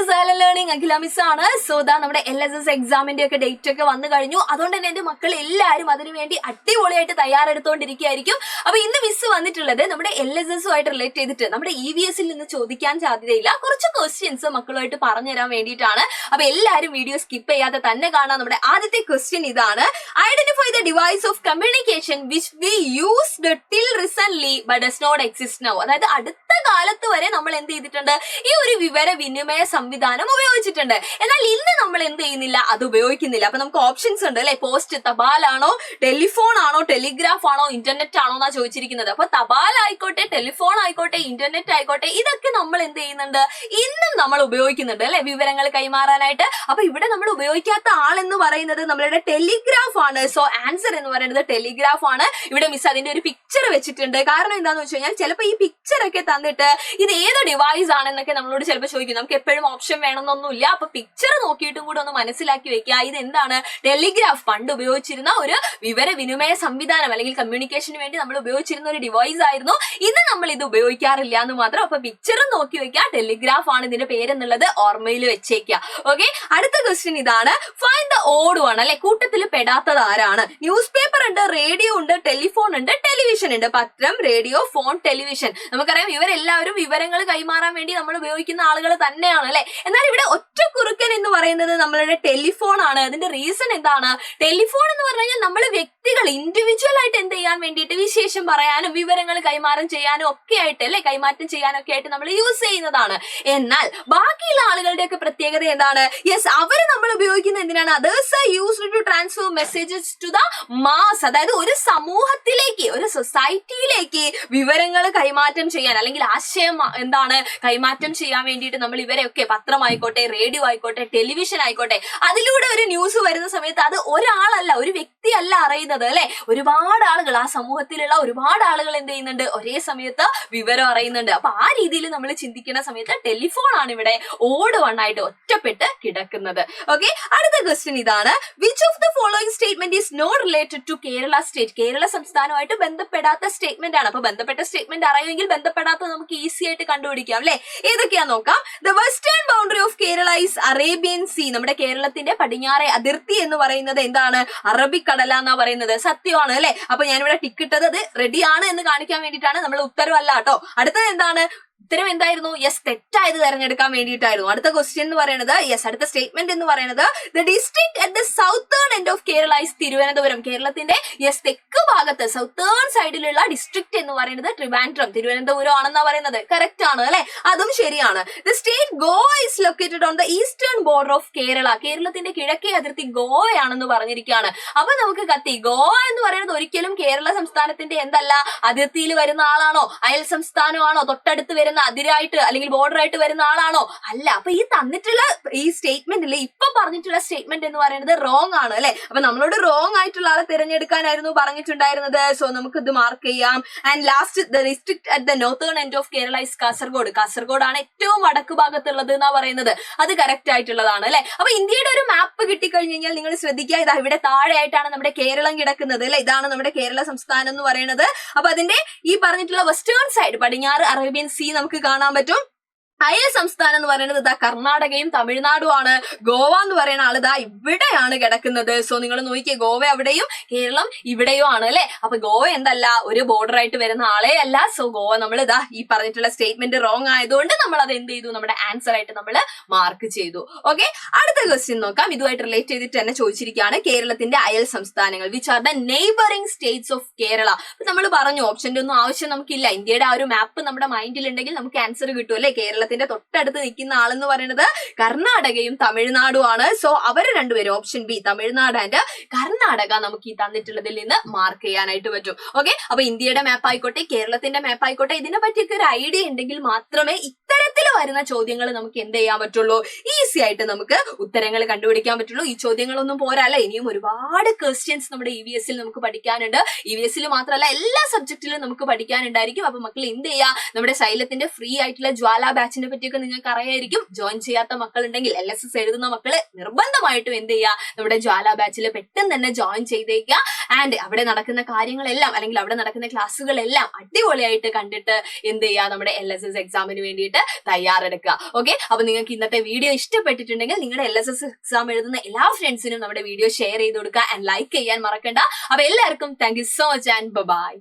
To silent learning. Akhila miss ആണ്. So ദാ നമ്മുടെ LSS എക്സാമിന്റെ ഒക്കെ ഡേറ്റ് ഒക്കെ വന്നു കഴിഞ്ഞു. അതുകൊണ്ട് തന്നെ എന്റെ മക്കൾ എല്ലാവരും അതിനുവേണ്ടി അടിപൊളിയായിട്ട് തയ്യാറെടുത്തോണ്ടിരിക്കുകയായിരിക്കും. അപ്പൊ ഇന്ന് മിസ് വന്നിട്ടുള്ളത് നമ്മുടെ LSSുമായിട്ട് റിലേറ്റ് ചെയ്തിട്ട് നമ്മുടെ EVSൽ നിന്ന് ചോദിക്കാൻ സാധ്യതയില്ല കുറച്ച് ക്വസ്റ്റ്യൻസ് മക്കളുമായിട്ട് പറഞ്ഞു തരാൻ വേണ്ടിയിട്ടാണ്. അപ്പൊ എല്ലാവരും വീഡിയോ സ്കിപ്പ് ചെയ്യാതെ തന്നെ കാണാം. നമ്മുടെ ആദ്യത്തെ ക്വസ്റ്റ്യൻ ഇതാണ്: identify the device of communication which we used till recently but does not exist now. അതായത് അടുത്ത കാലത്ത് വരെ നമ്മൾ എന്ത് ചെയ്തിട്ടുണ്ട്, ഈ ഒരു വിവരവിനിമയ സംവിധാനം ഉപയോഗിച്ചിട്ടുണ്ട്. എന്നാൽ ഇന്ന് നമ്മൾ എന്ത് ചെയ്യുന്നില്ല, അത് ഉപയോഗിക്കുന്നില്ല. അപ്പൊ നമുക്ക് ഓപ്ഷൻസ് ഉണ്ട് അല്ലെ. പോസ്റ്റ്, തപാലാണോ, ടെലിഫോൺ ആണോ, ടെലിഗ്രാഫ് ആണോ, ഇന്റർനെറ്റ് ആണോ എന്നാ ചോദിച്ചിരിക്കുന്നത്. അപ്പൊ തപാൽ ആയിക്കോട്ടെ, ടെലിഫോൺ ആയിക്കോട്ടെ, ഇന്റർനെറ്റ് ആയിക്കോട്ടെ, ഇതൊക്കെ നമ്മൾ എന്ത് ചെയ്യുന്നുണ്ട്, ഇന്നും നമ്മൾ ഉപയോഗിക്കുന്നുണ്ട് അല്ലെ, വിവരങ്ങൾ കൈമാറാനായിട്ട്. അപ്പൊ ഇവിടെ നമ്മൾ ഉപയോഗിക്കാത്ത ആളെന്ന് പറയുന്നത് നമ്മളുടെ ടെലിഗ്രാഫ് ആണ്. സോ ആൻസർ എന്ന് പറയുന്നത് ടെലിഗ്രാഫ് ആണ്. ഇവിടെ മിസ് അതിന്റെ ഒരു പിക്ചർ വെച്ചിട്ടുണ്ട്. കാരണം എന്താന്ന് വെച്ച് കഴിഞ്ഞാൽ ചിലപ്പോൾ ഈ പിക്ചർ ഒക്കെ തന്നിട്ട് ഇത് ഏത് ഡിവൈസ് ആണെന്നൊക്കെ നമ്മളോട് ചിലപ്പോൾ ചോദിക്കും. നമുക്ക് എപ്പോഴും ഓപ്ഷൻ വേണമെന്നൊന്നുമില്ല. അപ്പൊ പിക്ചർ നോക്കിയിട്ടും കൂടെ ഒന്ന് മനസ്സിലാക്കി വെക്കുക. ഇത് എന്താണ്, ടെലിഗ്രാഫ്, പണ്ട് ഉപയോഗിച്ചിരുന്ന ഒരു വിവരവിനിമയ സംവിധാനം അല്ലെങ്കിൽ കമ്മ്യൂണിക്കേഷന് വേണ്ടി നമ്മൾ ഉപയോഗിച്ചിരുന്ന ഒരു ഡിവൈസ് ആയിരുന്നു. ഇന്ന് നമ്മൾ ഇത് ഉപയോഗിക്കാറില്ല എന്ന് മാത്രം. അപ്പൊ പിക്ചറും നോക്കി വെക്കുക, ടെലിഗ്രാഫ് ആണ് ഇതിന്റെ പേരെന്നുള്ളത് ഓർമ്മയിൽ വെച്ചേക്കുക. ഓക്കെ, അടുത്ത ക്വസ്റ്റ്യൻ ഇതാണ്: ഫൈൻഡ് ദ ഓഡ് വൺ അല്ലെ, കൂട്ടത്തിൽ പെടാത്തത് ആരാണ്? ന്യൂസ് പേപ്പർ ഉണ്ട്, റേഡിയോ ഉണ്ട്, ടെലിഫോൺ ഉണ്ട്, ടെലിവിഷൻ ഉണ്ട്. പത്രം, റേഡിയോ, ഫോൺ, ടെലിവിഷൻ. നമുക്കറിയാം ഇവരെല്ലാവരും വിവരങ്ങൾ കൈമാറാൻ വേണ്ടി നമ്മൾ ഉപയോഗിക്കുന്ന ആളുകൾ തന്നെയാണ് അല്ലെ. എന്നാൽ ഇവിടെ ഒറ്റ കുറുക്കൻ എന്ന് പറയുന്നത് നമ്മളുടെ ടെലിഫോൺ ആണ്. അതിന്റെ റീസൺ എന്താണ്? ടെലിഫോൺ എന്ന് പറഞ്ഞു കഴിഞ്ഞാൽ നമ്മൾ വ്യക്തികൾ ഇൻഡിവിജ്വൽ ആയിട്ട് എന്ത് ചെയ്യാൻ വേണ്ടിയിട്ട്, വിശേഷം പറയാനും വിവരങ്ങൾ കൈമാറ്റം ചെയ്യാനും ഒക്കെ ആയിട്ട് അല്ലെ, കൈമാറ്റം ചെയ്യാനൊക്കെ ആയിട്ട് നമ്മൾ യൂസ് ചെയ്യുന്നതാണ്. എന്നാൽ ബാക്കിയുള്ള ആളുകളുടെ ഒക്കെ പ്രത്യേകത എന്താണ്? യെസ്, അവര് നമ്മൾ ഉപയോഗിക്കുന്നത് എന്തിനാണ്? Others are used to transfer messages to the mass. അതായത് ഒരു സമൂഹത്തിലേക്ക്, ഒരു സൊസൈറ്റിയിലേക്ക് വിവരങ്ങൾ കൈമാറ്റം ചെയ്യാൻ അല്ലെങ്കിൽ ആശയം എന്താണ് കൈമാറ്റം ചെയ്യാൻ വേണ്ടിയിട്ട് നമ്മൾ ഇവരെയൊക്കെ, പത്രമായിക്കോട്ടെ, റേഡിയോ ആയിക്കോട്ടെ, ടെലിവിഷൻ ആയിക്കോട്ടെ, അതിലൂടെ ഒരു ന്യൂസ് വരുന്ന സമയത്ത് അത് ഒരാളല്ല, ഒരു വ്യക്തിയല്ല അറിയുന്നത് അല്ലെ, ഒരുപാട് ആളുകൾ, ആ സമൂഹത്തിലുള്ള ഒരുപാട് ആളുകൾ എന്ത് ചെയ്യുന്നുണ്ട്, ഒരേ സമയത്ത് വിവരം അറിയുന്നുണ്ട്. അപ്പൊ ആ രീതിയിൽ നമ്മൾ ചിന്തിക്കുന്ന സമയത്ത് ടെലിഫോൺ ആണ് ഇവിടെ ഓഡ് വൺ ആയിട്ട് ഒറ്റപ്പെട്ട് കിടക്കുന്നത്. ഓക്കെ, അടുത്ത ക്വസ്റ്റ്യൻ ഇതാണ്: which of the following statement is not related to Kerala state? Kerala സംസ്ഥാനമായിട്ട് ബന്ധപ്പെടാത്ത സ്റ്റേറ്റ്മെന്റ് ആണ്. അപ്പൊ ബന്ധപ്പെട്ട സ്റ്റേറ്റ്മെന്റ് അറിയുമെങ്കിൽ ബന്ധപ്പെടാത്ത നമുക്ക് ഈസി ആയിട്ട് കണ്ടുപിടിക്കാം അല്ലെ. ഏതൊക്കെയാ നോക്കാം. The western boundary of Kerala is Arabian sea. നമ്മുടെ കേരളത്തിന്റെ പടിഞ്ഞാറെ അതിർത്തി എന്ന് പറയുന്നത് എന്താണ്? അറബിക്കടല എന്നാ പറയുന്നത്. സത്യമാണ് അല്ലെ. അപ്പൊ ഞാനിവിടെ ടിക്ക് ഇട്ടത് അത് റെഡിയാണ് എന്ന് കാണിക്കാൻ വേണ്ടിയിട്ടാണ്. നമ്മൾ ഉത്തരവല്ല കേട്ടോ. അടുത്തത് എന്താണ്? ഉത്തരം എന്തായിരുന്നു? യെസ്, തെറ്റായത് തെരഞ്ഞെടുക്കാൻ വേണ്ടിയിട്ടായിരുന്നു. അടുത്ത ക്വസ്റ്റ്യൻ എന്ന് പറയുന്നത്, യെസ്, അടുത്ത സ്റ്റേറ്റ്മെന്റ് എന്ന് പറയുന്നത് the district at the southern end of Kerala is Thiruvananthapuram. കേരളത്തിന്റെ യെസ് തെക്ക് ഭാഗത്ത് സൗത്തേൺ സൈഡിലുള്ള ഡിസ്ട്രിക്ട് എന്ന് പറയുന്നത് ട്രിവാൻഡ്രം, തിരുവനന്തപുരം ആണെന്നാ പറയുന്നത്. കറക്റ്റ് ആണ് അല്ലെ, അതും ശരിയാണ്. The state Goa is located on the eastern border of Kerala. കേരളത്തിന്റെ കിഴക്കേ അതിർത്തി ഗോവയാണെന്ന് പറഞ്ഞിരിക്കുകയാണ്. അപ്പൊ നമുക്ക് കത്തി, ഗോവ എന്ന് പറയുന്നത് ഒരിക്കലും കേരള സംസ്ഥാനത്തിന്റെ എന്തല്ല, അതിർത്തിയിൽ വരുന്ന ആളാണോ, അയൽ സംസ്ഥാനമാണോ, തൊട്ടടുത്ത് വരുന്ന അതിരായിട്ട് അല്ലെങ്കിൽ ബോർഡർ ആയിട്ട് വരുന്ന ആളാണോ? അല്ല. അപ്പൊ ഈ തന്നിട്ടുള്ള ഈ സ്റ്റേറ്റ്മെന്റിൽ ഇപ്പൊ പറഞ്ഞിട്ടുള്ള സ്റ്റേറ്റ്മെന്റ് എന്ന് പറയുന്നത് റോങ് ആണ് അല്ലെ. അപ്പൊ നമ്മളോട് റോങ് ആയിട്ടുള്ള ആളെ തിരഞ്ഞെടുക്കാനായിരുന്നു പറഞ്ഞിട്ടുണ്ടായിരുന്നത്. സോ നമുക്ക് ഇത് മാർക്ക് ചെയ്യാം. And last, the district at the northern end of Kerala is Kasaragod. Kasaragod ആണ് ഏറ്റവും വടക്ക് ഭാഗത്തുള്ളത് എന്നാ പറയുന്നത്. അത് കറക്റ്റ് ആയിട്ടുള്ളതാണ് അല്ലെ. അപ്പൊ ഇന്ത്യയുടെ ഒരു മാപ്പ് കിട്ടിക്കഴിഞ്ഞു കഴിഞ്ഞാൽ നിങ്ങൾ ശ്രദ്ധിക്കുക, ഇതാ ഇവിടെ താഴെയായിട്ടാണ് നമ്മുടെ കേരളം കിടക്കുന്നത് അല്ലെ. ഇതാണ് നമ്മുടെ കേരള സംസ്ഥാനം എന്ന് പറയുന്നത്. അപ്പൊ അതിന്റെ ഈ പറഞ്ഞിട്ടുള്ള വെസ്റ്റേൺ സൈഡ്, പടിഞ്ഞാറ് അറേബ്യൻ സീ നമുക്ക് കാണാൻ പറ്റും. അയൽ സംസ്ഥാനം എന്ന് പറയുന്നത് ഇതാ കർണാടകയും തമിഴ്നാടും ആണ്. ഗോവ എന്ന് പറയുന്ന ആൾ ഇതാ ഇവിടെയാണ് കിടക്കുന്നത്. സോ നിങ്ങൾ നോക്കിയേ, ഗോവ അവിടെയും കേരളം ഇവിടെയും ആണ് അല്ലെ. അപ്പൊ ഗോവ എന്തല്ല, ഒരു ബോർഡർ ആയിട്ട് വരുന്ന ആളെ അല്ല. സോ ഗോവ നമ്മൾ ഇതാ ഈ പറഞ്ഞിട്ടുള്ള സ്റ്റേറ്റ്മെന്റ് റോങ് ആയതുകൊണ്ട് നമ്മൾ അത് എന്ത് ചെയ്തു, നമ്മുടെ ആൻസർ ആയിട്ട് നമ്മൾ മാർക്ക് ചെയ്തു. ഓക്കെ, അടുത്ത ക്വസ്റ്റ്യൻ നോക്കാം. ഇതുമായിട്ട് റിലേറ്റ് ചെയ്തിട്ട് തന്നെ ചോദിച്ചിരിക്കുകയാണ്: കേരളത്തിന്റെ അയൽ സംസ്ഥാനങ്ങൾ which are the neighbouring States of Kerala. നമ്മൾ പറഞ്ഞു ഓപ്ഷന്റെ ഒന്നും ആവശ്യം നമുക്കില്ല. ഇന്ത്യയുടെ ആ ഒരു മാപ്പ് നമ്മുടെ മൈൻഡിൽ ഉണ്ടെങ്കിൽ നമുക്ക് ആൻസർ കിട്ടും അല്ലെ. കേരളത്തിന്റെ തൊട്ടടുത്ത് നിൽക്കുന്ന ആളെന്ന് പറയുന്നത് കർണാടകയും തമിഴ്നാടും ആണ്. സോ അവർ രണ്ടുപേരും, option B, Tamil Nadu and Karnataka, നമുക്ക് ഈ തന്നിട്ടുള്ളതിൽ നിന്ന് മാർക്ക് ചെയ്യാനായിട്ട് പറ്റും. ഓക്കെ, അപ്പൊ ഇന്ത്യയുടെ മാപ്പ് ആയിക്കോട്ടെ, കേരളത്തിന്റെ മാപ്പ് ആയിക്കോട്ടെ, ഇതിനെ പറ്റിയൊക്കെ ഒരു ഐഡിയ ഉണ്ടെങ്കിൽ മാത്രമേ ഇത്തരത്തിൽ വരുന്ന ചോദ്യങ്ങൾ നമുക്ക് എന്ത് ചെയ്യാൻ പറ്റുള്ളൂ, ഈസി ആയിട്ട് നമുക്ക് ഉത്തരങ്ങൾ കണ്ടുപിടിക്കാൻ പറ്റുള്ളൂ. ഈ ചോദ്യങ്ങളൊന്നും പോരല്ല, ഇനിയും ഒരുപാട് ക്വസ്റ്റ്യൻസ് നമ്മുടെ EVSൽ നമുക്ക് പഠിക്കാനുണ്ട്. EVSൽ മാത്രമല്ല എല്ലാ സബ്ജക്റ്റിലും നമുക്ക് പഠിക്കാനുണ്ടായിരിക്കും. അപ്പൊ മക്കൾ എന്ത് ചെയ്യുക, നമ്മുടെ സൈലത്തിന്റെ ഫ്രീ ആയിട്ടുള്ള ജ്വാല ബാച്ചിനെ പറ്റിയൊക്കെ നിങ്ങൾക്ക് അറിയായിരിക്കും. ജോയിൻ ചെയ്യാത്ത മക്കൾ ഉണ്ടെങ്കിൽ, LSS എഴുതുന്ന മക്കള് നിർബന്ധമായിട്ടും എന്ത് ചെയ്യുക, നമ്മുടെ ജ്വാല ബാച്ചിൽ പെട്ടെന്ന് തന്നെ ജോയിൻ ചെയ്തേക്കുക. ആൻഡ് അവിടെ നടക്കുന്ന കാര്യങ്ങളെല്ലാം അല്ലെങ്കിൽ അവിടെ നടക്കുന്ന ക്ലാസ്സുകളെല്ലാം അടിപൊളിയായിട്ട് കണ്ടിട്ട് എന്ത് ചെയ്യുക, നമ്മുടെ LSS എക്സാമിന് വേണ്ടിയിട്ട് തയ്യാറെടുക്കുക. ഓക്കെ, അപ്പൊ നിങ്ങൾക്ക് ഇന്നത്തെ വീഡിയോ ഇഷ്ടപ്പെട്ടിട്ടുണ്ടെങ്കിൽ നിങ്ങളുടെ LSS എക്സാം എഴുതുന്ന എല്ലാ ഫ്രണ്ട്സിനും നമ്മുടെ വീഡിയോ ഷെയർ ചെയ്ത് കൊടുക്കുക ആൻഡ് ലൈക്ക് ചെയ്യാൻ മറക്കണ്ട. അപ്പൊ എല്ലാവർക്കും thank you so much and by.